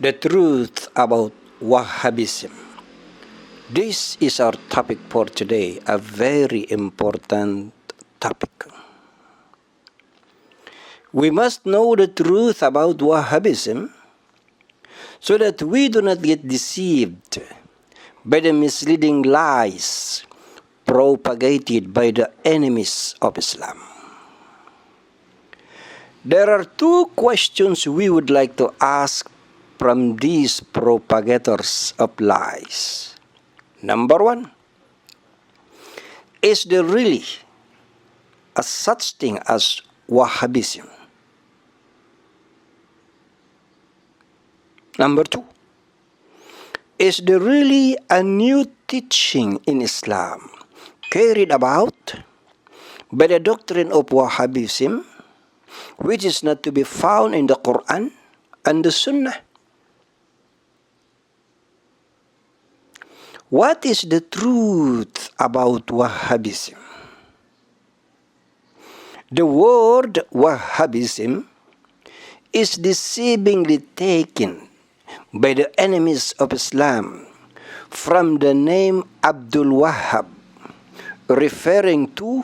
The truth about Wahhabism. This is our topic for today, a very important topic. We must know the truth about Wahhabism so that we do not get deceived by the misleading lies propagated by the enemies of Islam. There are two questions we would like to ask from these propagators of lies. Number one, is there really a such thing as Wahhabism? Number two, is there really a new teaching in Islam carried about by the doctrine of Wahhabism, which is not to be found in the Quran and the Sunnah? What is the truth about Wahhabism? The word Wahhabism is deceivingly taken by the enemies of Islam from the name Abdul Wahhab, referring to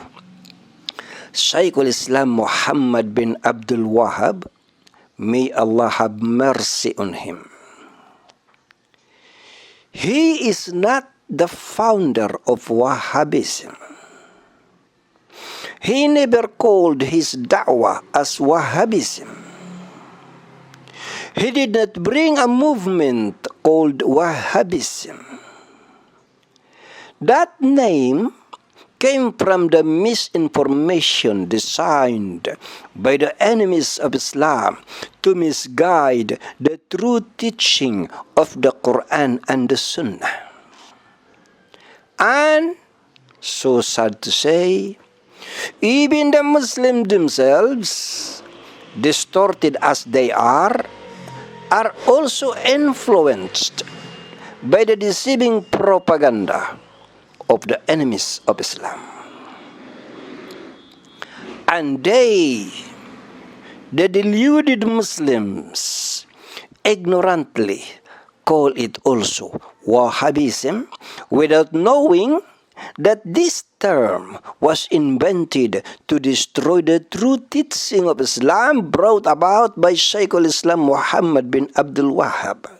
Shaykh al-Islam Muhammad bin Abdul Wahhab, may Allah have mercy on him. He is not the founder of Wahhabism. He never called his da'wah as Wahhabism. He did not bring a movement called Wahhabism. That name came from the misinformation designed by the enemies of Islam to misguide the true teaching of the Quran and the Sunnah. And, so sad to say, even the Muslims themselves, distorted as they are also influenced by the deceiving propaganda of the enemies of Islam. And they, the deluded Muslims, ignorantly call it also Wahhabism without knowing that this term was invented to destroy the true teaching of Islam brought about by Shaykh al-Islam Muhammad bin Abdul Wahhab.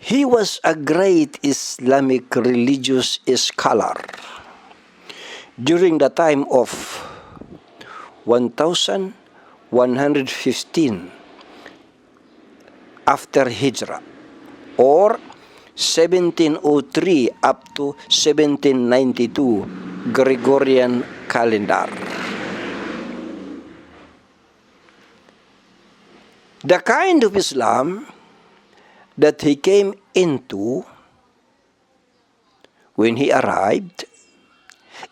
He was a great Islamic religious scholar during the time of 1115 after Hijrah, or 1703 up to 1792 Gregorian calendar. The kind of Islam that he came into when he arrived,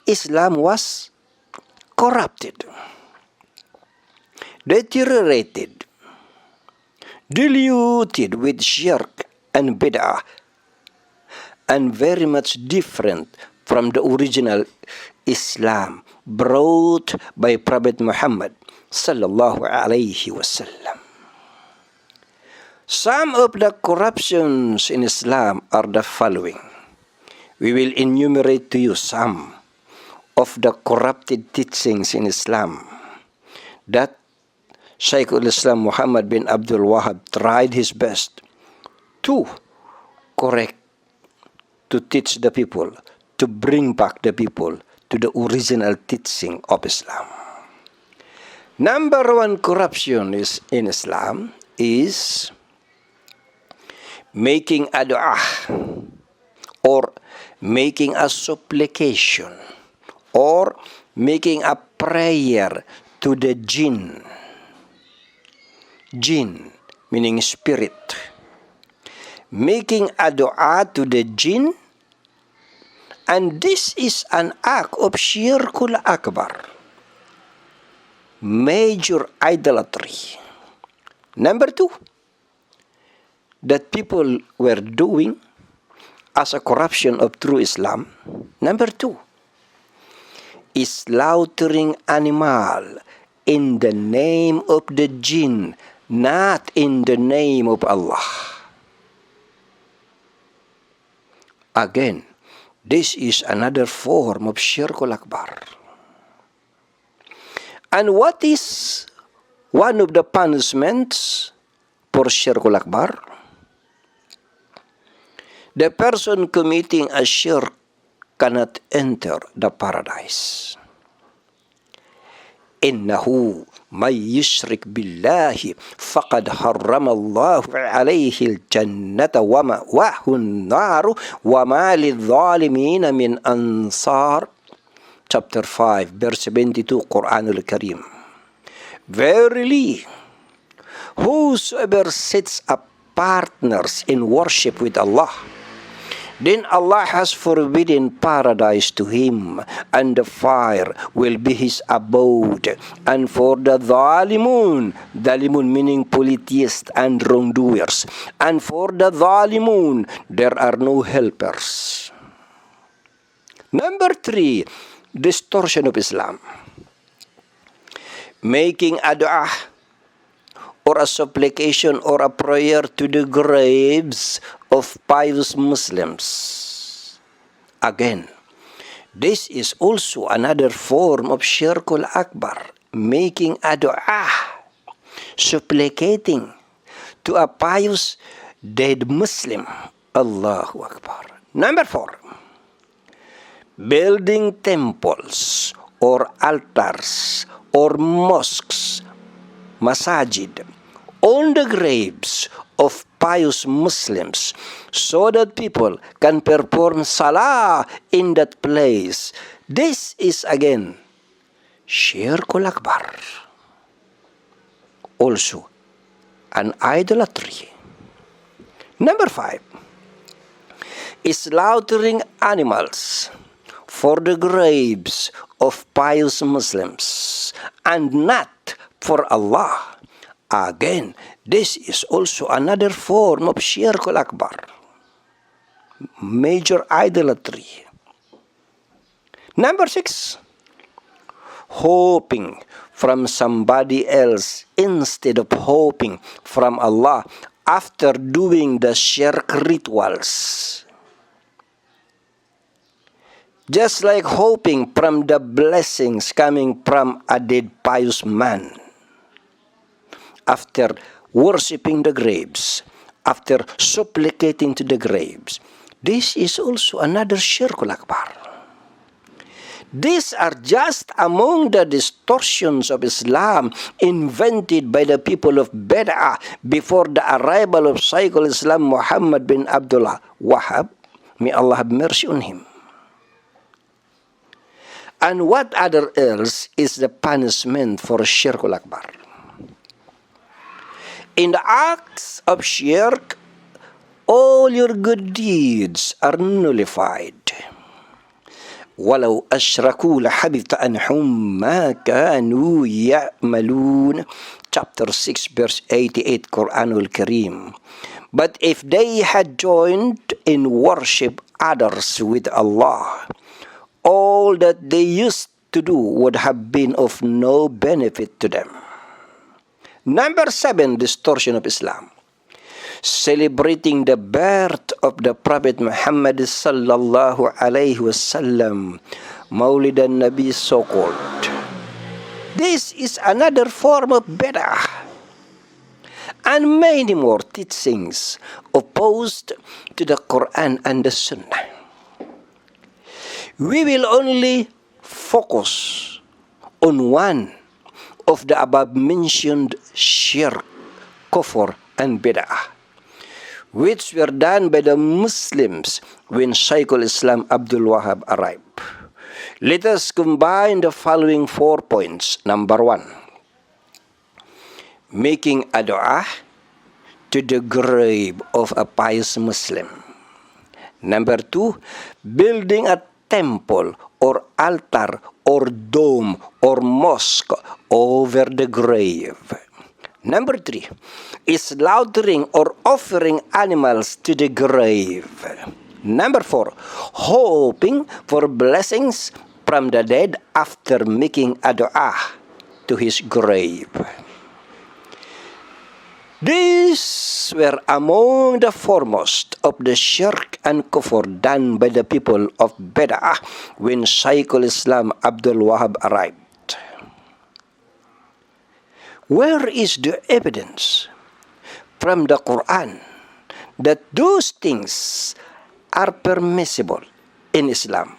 Islam was corrupted, deteriorated, diluted with shirk and bid'ah, and very much different from the original Islam brought by Prophet Muhammad sallallahu alaihi wasallam. Some of the corruptions in Islam are the following. We will enumerate to you some of the corrupted teachings in Islam that Shaykh al-Islam Muhammad bin Abdul Wahhab tried his best to correct, to teach the people, to bring back the people to the original teaching of Islam. Number one corruption in Islam is making a dua or making a supplication or making a prayer to the jinn. Jinn meaning spirit. Making a dua to the jinn, and this is an act of shirkul akbar, major idolatry. Number two, that people were doing as a corruption of true Islam. Number two, is slaughtering animal in the name of the jinn not in the name of Allah. Again, this is another form of Shirkul Akbar. And what is one of the punishments for Shirkul Akbar? The person committing a shirk cannot enter the paradise. إنه من يشرك بالله فقد حرم الله عليه الجنة ومأواه النار وما للظالمين من أنصار. Chapter 5, verse 72, Quran al-Karim. Verily, whosoever sets up partners in worship with Allah, then Allah has forbidden paradise to him, and the fire will be his abode. And for the Zalimun meaning polytheists and wrongdoers, and for the Zalimun, there are no helpers. Number 3, distortion of Islam. Making a dua or a supplication or a prayer to the graves of pious Muslims. Again, this is also another form of Shirkul Akbar, making a dua, supplicating to a pious dead Muslim. Allahu Akbar. Number 4, building temples or altars or mosques, masajid, on the graves of pious Muslims so that people can perform salah in that place. This is again Shirkul Akbar. Also an idolatry. Number 5, slaughtering animals for the graves of pious Muslims and not for Allah. Again, this is also another form of Shirkul Akbar, major idolatry. Number 6, hoping from somebody else instead of hoping from Allah after doing the shirk rituals. Just like hoping from the blessings coming from a dead pious man. After worshipping the graves, after supplicating to the graves, this is also another Shirkul Akbar. These are just among the distortions of Islam invented by the people of Bid'ah before the arrival of Shaykh al-Islam Muhammad bin Abdullah Wahhab. May Allah have mercy on him. And what other else is the punishment for Shirkul Akbar? In the acts of shirk, all your good deeds are nullified. وَلَوْ أَشْرَكُوا لَحَبِطَ عَنْهُمْ مَا كَانُوا يَعْمَلُونَ. Chapter 6, verse 88, Quran al-Karim. But if they had joined in worship others with Allah, all that they used to do would have been of no benefit to them. Number 7, distortion of Islam. Celebrating the birth of the Prophet Muhammad sallallahu alaihi wasallam, Maulid an-Nabi so-called. This is another form of bid'ah, and many more teachings opposed to the Quran and the Sunnah. We will only focus on one of the above-mentioned shirk, kufr, and bid'ah, which were done by the Muslims when Shaykh al-Islam Abdul Wahhab arrived. Let us combine the following 4 points. Number 1, making a dua to the grave of a pious Muslim. Number 2, building a temple or altar or dome or mosque over the grave. Number 3, slaughtering or offering animals to the grave. Number 4, hoping for blessings from the dead after making a dua to his grave. These were among the foremost of the shirk and kufr done by the people of Bid'ah when Shaykhul Islam Abdul Wahhab arrived. Where is the evidence from the Quran that those things are permissible in Islam?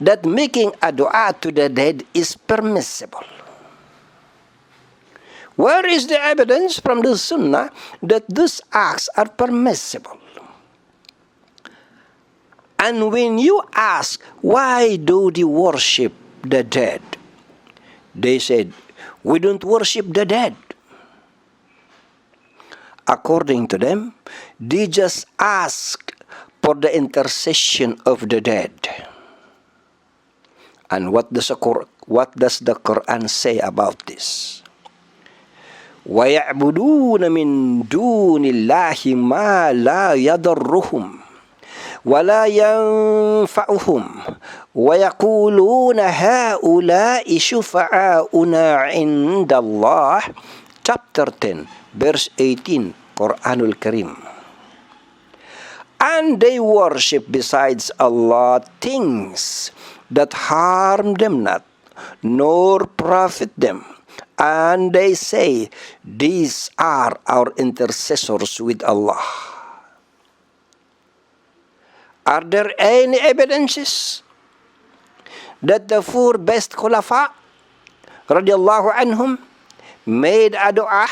That making a dua to the dead is permissible? Where is the evidence from the Sunnah that those acts are permissible? And when you ask, why do they worship the dead? They said, we don't worship the dead. According to them, they just ask for the intercession of the dead. And what does the Quran say about this? وَيَعْبُدُونَ مِن دُونِ اللَّهِ مَا لَا يَضُرُّهُمْ وَلَا يَنفَعُهُمْ وَيَقُولُونَ هَؤُلَاءِ شُفَعَاؤُنَا عِندَ اللَّهِ. Chapter 10, verse 18, Quranul Karim. And they worship besides Allah things that harm them not, nor profit them. And they say, these are our intercessors with Allah. Are there any evidences that the four best khulafa, radiallahu anhum, made a dua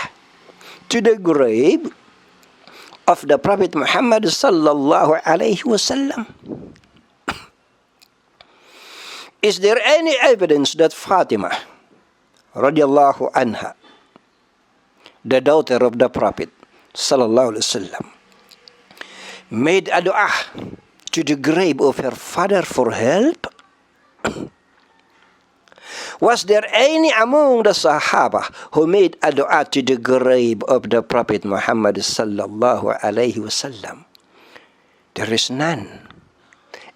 to the grave of the Prophet Muhammad sallallahu alayhi wasallam? Is there any evidence that Fatima, radiallahu anha, the daughter of the Prophet sallallahu alaihi wasallam, made a dua to the grave of her father for help? Was there any among the Sahaba who made a dua to the grave of the Prophet Muhammad sallallahu alaihi wasallam? There is none.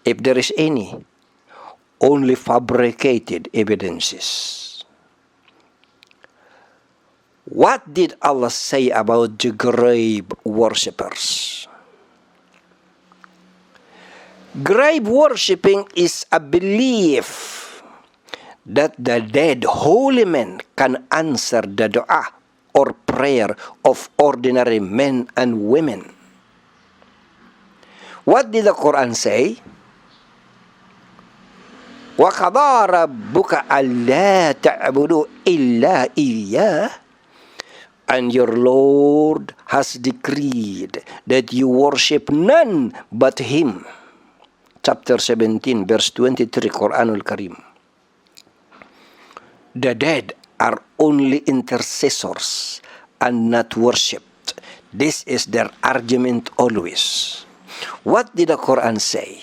If there is any, only fabricated evidences. What did Allah say about the grave worshippers? Grave worshipping is a belief that the dead holy men can answer the dua or prayer of ordinary men and women. What did the Quran say? وَقَضَى رَبُّكَ أَلَّا تَعْبُدُوا إِلَّا إِيَّاهُ. And your Lord has decreed that you worship none but Him. Chapter 17, verse 23, Quranul Karim. The dead are only intercessors and not worshipped. This is their argument always. What did the Quran say?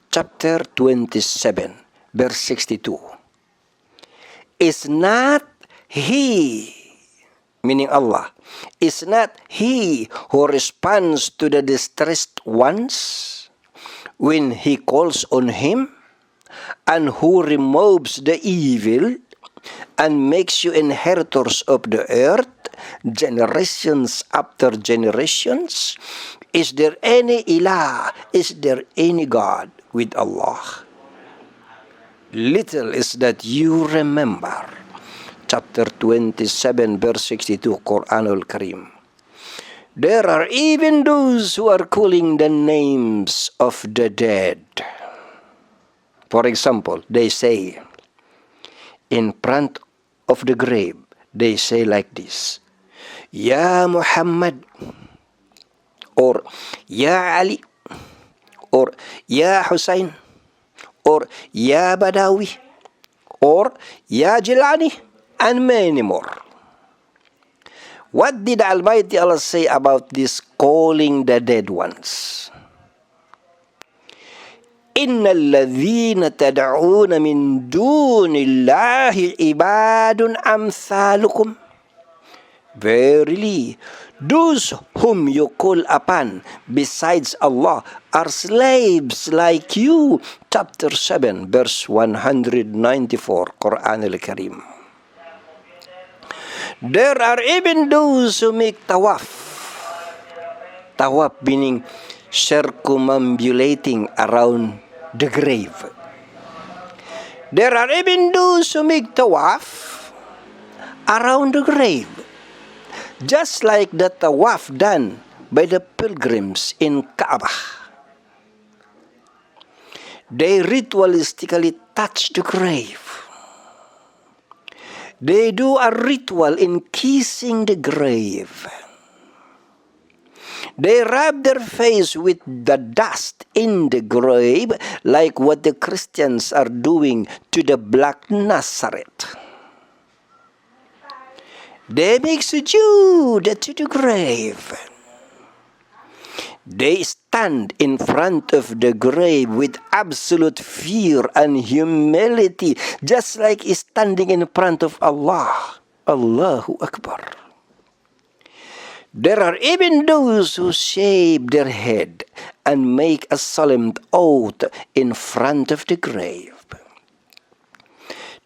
Chapter 27, verse 62. Is not He, meaning Allah, is not He who responds to the distressed ones when He calls on Him, and who removes the evil and makes you inheritors of the earth, generations after generations? Is there any ilah? Is there any God with Allah? Little is that you remember. Chapter 27, verse 62, Quranul Karim. There are even those who are calling the names of the dead. For example, they say, in front of the grave, they say like this, Ya Muhammad, or Ya Ali, or Ya Hussein, or Ya Badawi, or Ya Jilani, and many more. What did Almighty Allah say about this calling the dead ones? إِنَّ الَّذِينَ تَدْعُونَ مِن دُونِ اللَّهِ عِبَادٌ أَمْثَالُكُمْ. Verily, those whom you call upon besides Allah are slaves like you. Chapter 7, verse 194, Quran al-Karim. There are even those who make tawaf. Tawaf meaning circumambulating around the grave. There are even those who make tawaf around the grave, just like the tawaf done by the pilgrims in Kaaba. They ritualistically touch the grave. They do a ritual in kissing the grave. They rub their face with the dust in the grave, like what the Christians are doing to the Black Nazareth. They make sujood to the grave. They stand in front of the grave with absolute fear and humility, just like standing in front of Allah. Allahu Akbar. There are even those who shave their head and make a solemn oath in front of the grave.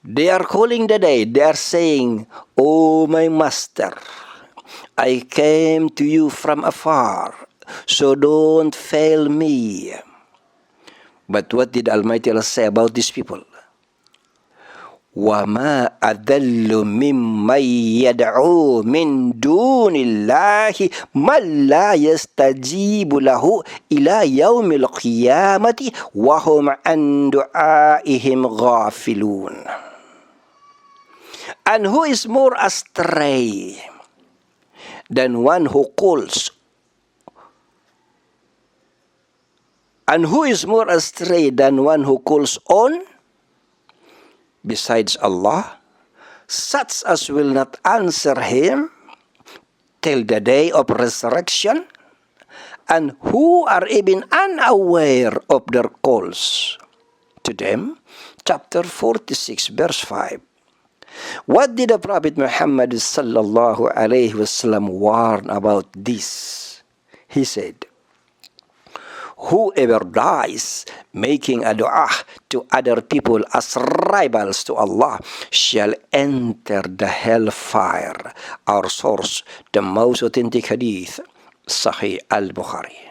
They are calling the dead. They are saying, "Oh, my master, I came to you from afar, so don't fail me." But what did Almighty Allah say about these people? وَمَا أَذَلُّ مِمَّنْ يَدْعُو مِنْ دُونِ اللَّهِ مَنْ لَا يَسْتَجِيبُ لَهُ إِلَى يَوْمِ الْقِيَامَةِ وَهُمْ عَنْ دُعَائِهِمْ غَافِلُونَ. And who is more astray than one who calls? And who is more astray than one who calls on besides Allah, such as will not answer him till the day of resurrection, and who are even unaware of their calls to them? Chapter 46, verse 5. What did the Prophet Muhammad sallallahu alaihi wasallam warn about this? He said, "Whoever dies making a dua to other people as rivals to Allah shall enter the hellfire." Our source, the most authentic hadith, Sahih al-Bukhari.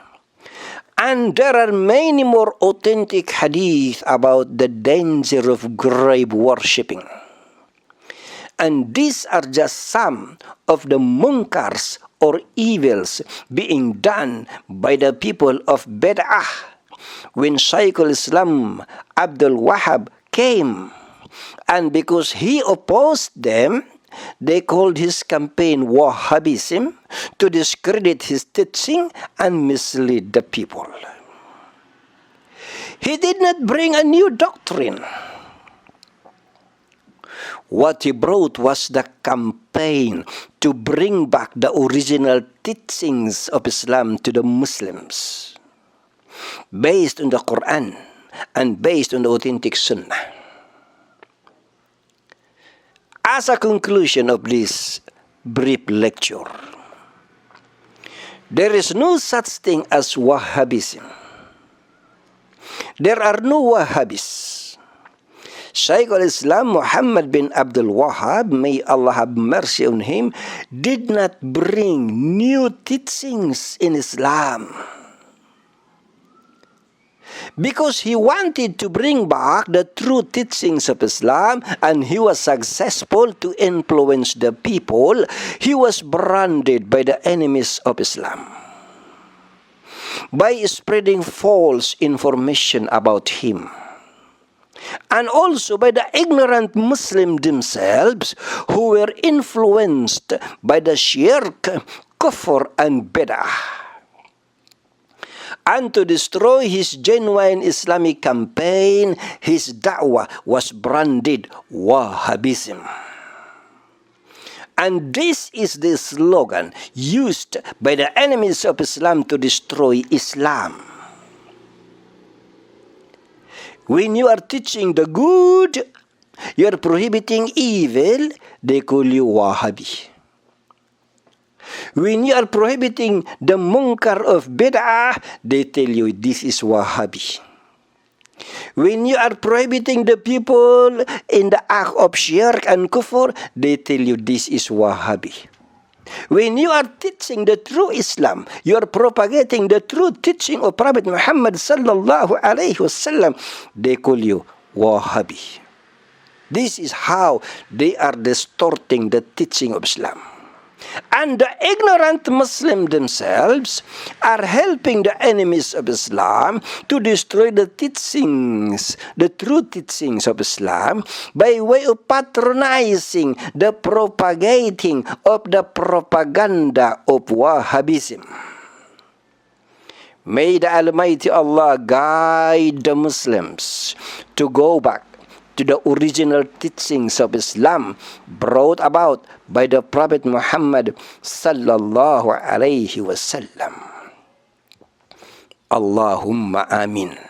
And there are many more authentic hadith about the danger of grave worshipping. And these are just some of the munkars or evils being done by the people of Bid'ah. When Shaykh al-Islam Abdul Wahhab came, and because he opposed them, they called his campaign Wahhabism to discredit his teaching and mislead the people. He did not bring a new doctrine. What he brought was the campaign to bring back the original teachings of Islam to the Muslims, based on the Quran and based on the authentic Sunnah. As a conclusion of this brief lecture, there is no such thing as Wahhabism. There are no Wahhabis. Shaykh al-Islam Muhammad bin Abdul Wahhab, may Allah have mercy on him, did not bring new teachings in Islam. Because he wanted to bring back the true teachings of Islam, and he was successful to influence the people, he was branded by the enemies of Islam by spreading false information about him, and also by the ignorant Muslims themselves who were influenced by the shirk, kufr, and bid'ah. And to destroy his genuine Islamic campaign, his da'wah was branded Wahhabism. And this is the slogan used by the enemies of Islam to destroy Islam. When you are teaching the good, you are prohibiting evil, they call you Wahhabi. When you are prohibiting the munkar of bid'ah, they tell you this is Wahhabi. When you are prohibiting the people in the act of shirk and kufr, they tell you this is Wahhabi. When you are teaching the true Islam, you are propagating the true teaching of Prophet Muhammad sallallahu alaihi wasallam, they call you Wahhabi. This is how they are distorting the teaching of Islam. And the ignorant Muslims themselves are helping the enemies of Islam to destroy the teachings, the true teachings of Islam, by way of patronizing the propagating of the propaganda of Wahhabism. May the Almighty Allah guide the Muslims to go back to the original teachings of Islam brought about by the Prophet Muhammad sallallahu alaihi wasallam. Allahumma amin.